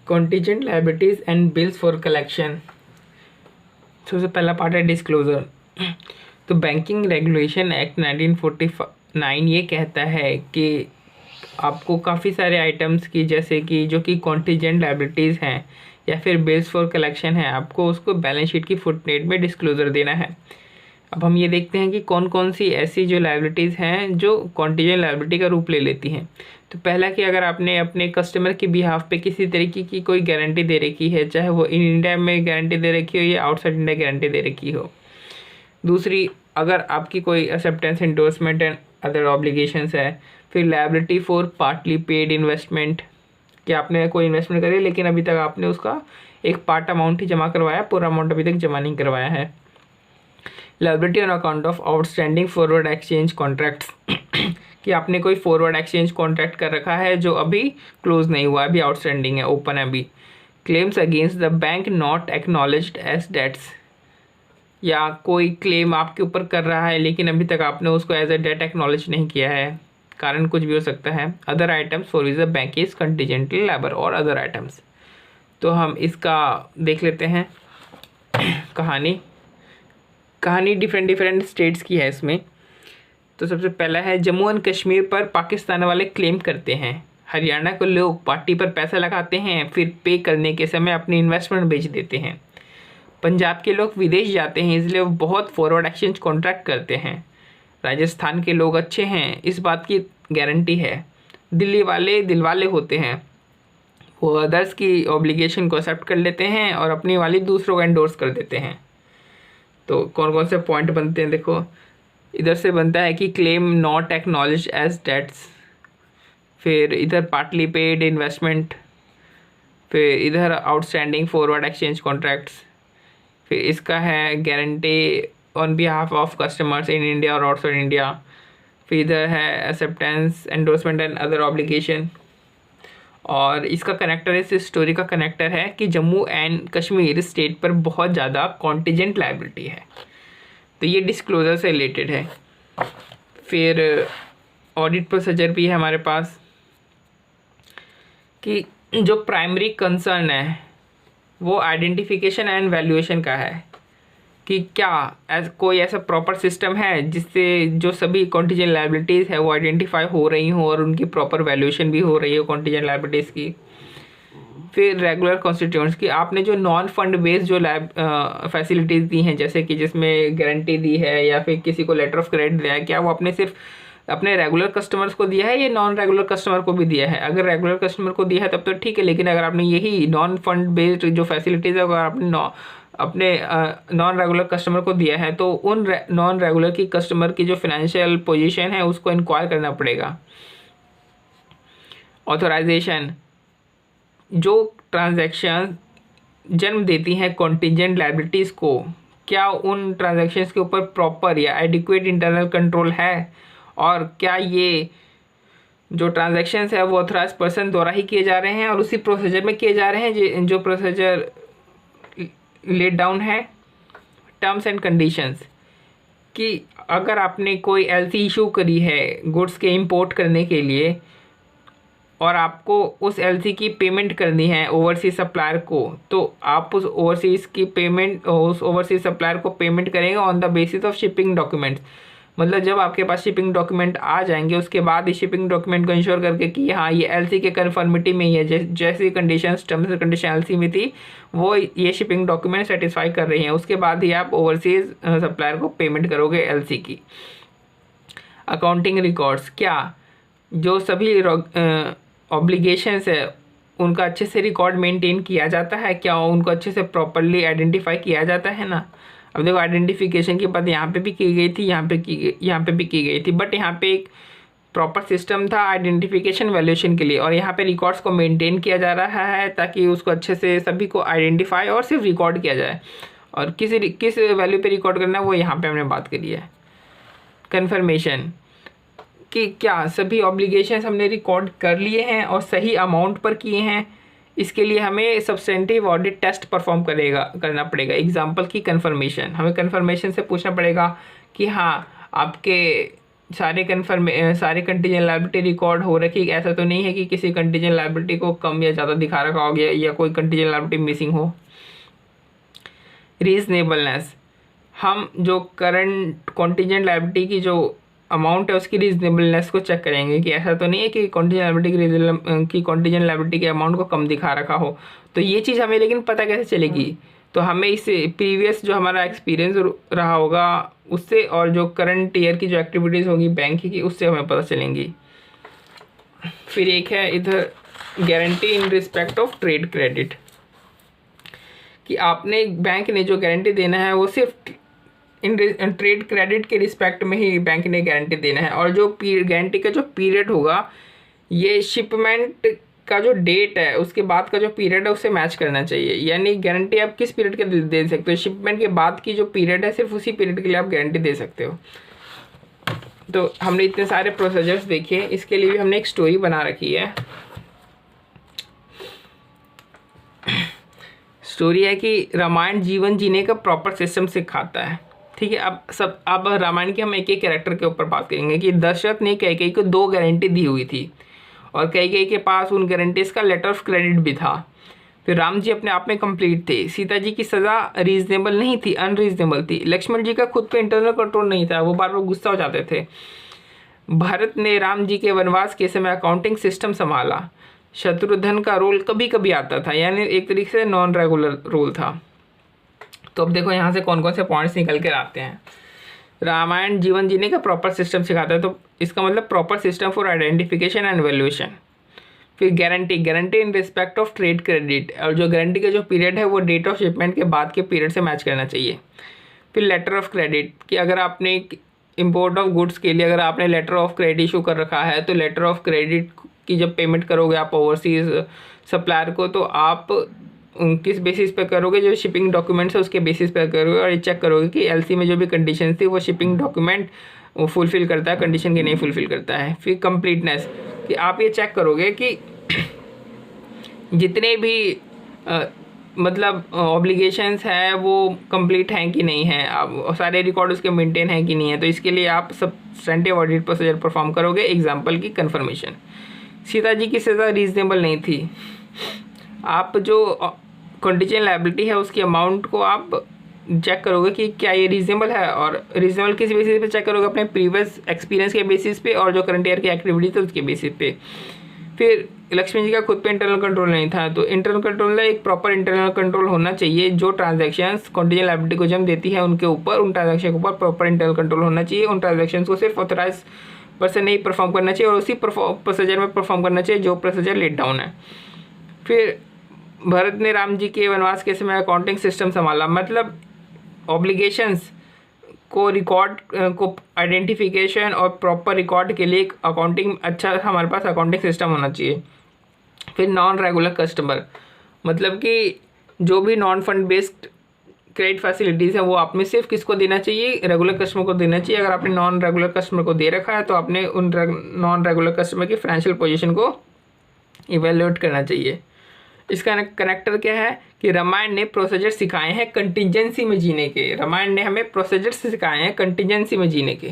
Contingent liabilities and bills for collection. सबसे पहला part है डिस्क्लोजर। तो बैंकिंग रेगुलेशन एक्ट 1949 ये कहता है कि आपको काफ़ी सारे आइटम्स की, जैसे कि जो कि कॉन्टीजेंट लायबिलिटीज़ हैं या फिर बिल्स फॉर कलेक्शन है, आपको उसको बैलेंस शीट की फुटनोट में डिस्क्लोजर देना है। अब हम ये देखते हैं कि कौन कौन सी ऐसी जो लायबिलिटीज़ हैं जो कॉन्टीजेंट लायबिलिटी का रूप ले लेती हैं। तो पहला कि अगर आपने अपने कस्टमर के बिहाफ पे किसी तरीके की कोई गारंटी दे रखी है, चाहे वो इन इंडिया में गारंटी दे रखी हो या आउटसाइड इंडिया गारंटी दे रखी हो। दूसरी, अगर आपकी कोई acceptance, endorsement and other obligations है। फिर liability for partly paid investment, कि आपने कोई इन्वेस्टमेंट करी लेकिन अभी तक आपने उसका एक पार्ट अमाउंट ही जमा करवाया, पूरा अमाउंट अभी तक जमा नहीं करवाया है। Liability on account of outstanding forward exchange contracts, कि आपने कोई फॉरवर्ड एक्सचेंज कॉन्ट्रैक्ट कर रखा है जो अभी क्लोज नहीं हुआ, अभी आउटस्टैंडिंग है, ओपन है अभी। Claims against the bank not acknowledged as debts, या कोई क्लेम आपके ऊपर कर रहा है लेकिन अभी तक आपने उसको एज अ डेट एक्नॉलेज नहीं किया है, कारण कुछ भी हो सकता है। Other items for which the bank is contingently liable और अदर आइटम्स। तो हम इसका देख लेते हैं कहानी डिफरेंट स्टेट्स की है इसमें। तो सबसे पहला है, जम्मू एंड कश्मीर पर पाकिस्तान वाले क्लेम करते हैं। हरियाणा के लोग पार्टी पर पैसा लगाते हैं, फिर पे करने के समय अपनी इन्वेस्टमेंट बेच देते हैं। पंजाब के लोग विदेश जाते हैं, इसलिए वो बहुत फॉरवर्ड एक्सचेंज कॉन्ट्रैक्ट करते हैं। राजस्थान के लोग अच्छे हैं, इस बात की गारंटी है। दिल्ली वाले दिलवाले होते हैं, वो अदर्स की ऑब्लिगेशन को एक्सेप्ट कर लेते हैं और अपनी वाली दूसरों को एंडोर्स कर देते हैं। तो कौन कौन से पॉइंट बनते हैं देखो। इधर से बनता है कि claim not acknowledge as debts, फिर इधर पार्टली पेड इन्वेस्टमेंट, फिर इधर आउटस्टैंडिंग फॉरवर्ड एक्सचेंज कॉन्ट्रैक्ट्स, फिर इसका है guarantee on behalf of customers in India और आउटसाइड इंडिया, फिर इधर है acceptance, endorsement and other obligation. और इसका कनेक्टर, इस स्टोरी का कनेक्टर है कि जम्मू एंड कश्मीर स्टेट पर बहुत ज़्यादा कॉन्टीजेंट लायबिलिटी है, तो ये डिस्क्लोजर से रिलेटेड है। फिर ऑडिट प्रोसीजर भी है हमारे पास, कि जो प्राइमरी कंसर्न है वो आइडेंटिफिकेशन एंड वैल्यूएशन का है, कि क्या कोई ऐसा प्रॉपर सिस्टम है जिससे जो सभी कॉन्टीजेंट लायबिलिटीज़ है वो आइडेंटिफाई हो रही हों और उनकी प्रॉपर वैल्यूएशन भी हो रही है कॉन्टीजेंट लायबिलिटीज़ की। फिर रेगुलर कॉन्स्टिट्यूएंट्स, की आपने जो नॉन फंड बेस्ड जो फैसिलिटीज़ दी हैं, जैसे कि जिसमें गारंटी दी है या फिर किसी को लेटर ऑफ क्रेडिट दिया है, क्या वो आपने सिर्फ अपने रेगुलर कस्टमर्स को दिया है या नॉन रेगुलर कस्टमर को भी दिया है। अगर रेगुलर कस्टमर को दिया है तब तो ठीक है, लेकिन अगर आपने यही नॉन फंड बेस्ड जो फैसिलिटीज़ है अगर आपने अपने नॉन रेगुलर कस्टमर को दिया है, तो उन नॉन रेगुलर की कस्टमर की जो फाइनेंशियल पोजीशन है उसको इंक्वायर करना पड़ेगा। ऑथराइजेशन, जो ट्रांजैक्शन जन्म देती हैं कॉन्टीजेंट लायबिलिटीज़ को, क्या उन ट्रांजैक्शंस के ऊपर प्रॉपर या एडिक्वेट इंटरनल कंट्रोल है, और क्या ये जो ट्रांजैक्शंस है वो ऑथराइज पर्सन द्वारा ही किए जा रहे हैं और उसी प्रोसीजर में किए जा रहे हैं जो प्रोसीजर लेट डाउन है। टर्म्स एंड कंडीशंस, कि अगर आपने कोई एलसी इशू करी है गुड्स के इंपोर्ट करने के लिए और आपको उस एलसी की पेमेंट करनी है ओवरसीज सप्लायर को, तो आप उस ओवरसीज सप्लायर को पेमेंट करेंगे on the basis of shipping documents. मतलब जब आपके पास शिपिंग डॉक्यूमेंट आ जाएंगे उसके बाद इस शिपिंग डॉक्यूमेंट को इंश्योर करके कि हाँ ये एलसी के कन्फर्मिटी में ही है, जैसी conditions terms and condition LC में थी वो ये शिपिंग डॉक्यूमेंट सेटिस्फाई कर रही हैं, उसके बाद ही आप ओवरसीज सप्लायर को पेमेंट करोगे एलसी की। अकाउंटिंग रिकॉर्ड्स, क्या जो सभी ऑब्लिगेशंस है उनका अच्छे से रिकॉर्ड मेंटेन किया जाता है, क्या उनको अच्छे से प्रॉपरली आइडेंटिफाई किया जाता है ना। अब देखो आइडेंटिफिकेशन की बात यहाँ पे भी की गई थी, यहाँ पे भी की गई थी, बट यहाँ पे एक प्रॉपर सिस्टम था आइडेंटिफिकेशन वैल्यूएशन के लिए, और यहाँ पे रिकॉर्ड्स को मेंटेन किया जा रहा है ताकि उसको अच्छे से सभी को आइडेंटिफाई और सिर्फ रिकॉर्ड किया जाए, और किस वैल्यू पे रिकॉर्ड करना है वो यहाँ पे हमने बात करी है। कन्फर्मेशन, कि क्या सभी ऑब्लिगेशंस हमने रिकॉर्ड कर लिए हैं और सही अमाउंट पर किए हैं, इसके लिए हमें सब्सटेंटिव ऑडिट टेस्ट परफॉर्म करना पड़ेगा। एग्जांपल की कन्फर्मेशन, हमें कन्फर्मेशन से पूछना पड़ेगा कि हाँ आपके सारे कंटीजेंट लायबिलिटी रिकॉर्ड हो रखी। ऐसा तो नहीं है कि किसी कंटीजेंट लायबिलिटी को कम या ज़्यादा दिखा रखा हो गया या कोई कंटीजेंट लायबिलिटी मिसिंग हो। रीजनेबलनेस, हम जो करंट कंटीजेंट लायबिलिटी की जो अमाउंट है उसकी रीजनेबलनेस को चेक करेंगे कि ऐसा तो नहीं है कि कंटीजेंट लायबिलिटी की कंटीजेंट लायबिलिटी के अमाउंट को कम दिखा रखा हो। तो ये चीज़ हमें लेकिन पता कैसे चलेगी? तो हमें इस प्रीवियस जो हमारा एक्सपीरियंस रहा होगा उससे, और जो करंट ईयर की जो एक्टिविटीज़ होगी बैंक की उससे हमें पता चलेंगी। फिर एक है इधर guarantee in respect of trade credit, कि आपने बैंक ने जो गारंटी देना है वो सिर्फ इन ट्रेड क्रेडिट के रिस्पेक्ट में ही बैंक ने गारंटी देना है। और जो गारंटी का जो पीरियड होगा ये शिपमेंट का जो डेट है उसके बाद का जो पीरियड है उससे मैच करना चाहिए। यानी गारंटी आप किस पीरियड के दे सकते हो, शिपमेंट के बाद की जो पीरियड है सिर्फ उसी पीरियड के लिए आप गारंटी दे सकते हो। तो हमने इतने सारे प्रोसीजर्स देखे, इसके लिए भी हमने एक स्टोरी बना रखी है। स्टोरी है कि रामायण जीवन जीने का प्रॉपर सिस्टम सिखाता है। ठीक है, अब रामायण के हम एक एक कैरेक्टर के ऊपर बात करेंगे कि दशरथ ने कैकेयी को 2 गारंटी दी हुई थी और कैकेयी के पास उन गारंटीज का लेटर ऑफ क्रेडिट भी था। फिर राम जी अपने आप में कंप्लीट थे। सीता जी की सज़ा रीजनेबल नहीं थी, अनरीजनेबल थी। लक्ष्मण जी का खुद पे इंटरनल कंट्रोल नहीं था, वो बार बार गुस्सा हो जाते थे। भरत ने राम जी के वनवास के समय अकाउंटिंग सिस्टम संभाला। शत्रुघ्न का रोल कभी कभी आता था, यानी एक तरीके से नॉन रेगुलर रोल था। तो अब देखो यहाँ से कौन कौन से पॉइंट्स निकल कर आते हैं। रामायण जीवन जीने का प्रॉपर सिस्टम सिखाता है, तो इसका मतलब proper system for identification and valuation. फिर guarantee in respect of trade credit, और जो गारंटी का जो पीरियड है वो डेट ऑफ शिपमेंट के बाद के पीरियड से मैच करना चाहिए। फिर लेटर ऑफ क्रेडिट, कि अगर आपने इम्पोर्ट ऑफ गुड्स के लिए अगर आपने लेटर ऑफ क्रेडिट इशू कर रखा है तो लेटर ऑफ क्रेडिट की जब पेमेंट करोगे आप ओवरसीज सप्लायर को, तो आप किस बेसिस पे करोगे? जो शिपिंग डॉक्यूमेंट्स है उसके बेसिस पे करोगे और ये चेक करोगे कि एलसी में जो भी कंडीशन थी वो शिपिंग डॉक्यूमेंट फुलफिल करता है कंडीशन की नहीं फुलफिल करता है। फिर कंप्लीटनेस, कि आप ये चेक करोगे कि जितने भी मतलब ऑब्लिगेशंस है वो कंप्लीट हैं कि नहीं है, आप सारे रिकॉर्ड उसके मेंटेन हैं कि नहीं है। तो इसके लिए आप सब्सटेंटिव ऑडिट प्रोसीजर परफॉर्म करोगे। एग्जांपल की कंफर्मेशन। सीता जी की सज़ा रीजनेबल नहीं थी, आप जो कंटीजेंट लायबिलिटी है उसकी अमाउंट को आप चेक करोगे कि क्या ये रीजनेबल है, और रीजनेबल किस बेसिस पे चेक करोगे? अपने प्रीवियस एक्सपीरियंस के बेसिस पे और जो करंट ईयर की एक्टिविटीज है उसके बेसिस पे। फिर लक्ष्मण जी का खुद पे इंटरनल कंट्रोल नहीं था, तो इंटरनल कंट्रोल एक प्रॉपर इंटरनल कंट्रोल होना चाहिए। जो ट्रांजैक्शंस कंटीजेंट लायबिलिटी को जन्म देती है उनके ऊपर, उन ट्रांजैक्शन के ऊपर प्रॉपर इंटरनल कंट्रोल होना चाहिए। उन ट्रांजैक्शन को सिर्फ ऑथराइज पर्सन नहीं परफॉर्म करना चाहिए और उसी प्रोसीजर में परफॉर्म करना चाहिए जो प्रोसीजर लेट डाउन है। फिर भरत ने राम जी के वनवास के समय अकाउंटिंग सिस्टम संभाला, मतलब ऑब्लिगेशंस को रिकॉर्ड को आइडेंटिफिकेशन और प्रॉपर रिकॉर्ड के लिए एक अकाउंटिंग अच्छा हमारे पास अकाउंटिंग सिस्टम होना चाहिए। फिर नॉन रेगुलर कस्टमर, मतलब कि जो भी non fund based credit facilities है वो आप में सिर्फ किसको देना चाहिए? रेगुलर कस्टमर को देना चाहिए। अगर आपने नॉन रेगुलर कस्टमर को दे रखा है तो आपने उन नॉन रेगुलर कस्टमर की फाइनेंशियल पोजीशन को इवेल्युएट करना चाहिए। इसका कनेक्टर क्या है कि रामायण ने प्रोसीजर सिखाए हैं कंटिजेंसी में जीने के। रामायण ने हमें प्रोसीजर सिखाए हैं कंटिजेंसी में जीने के।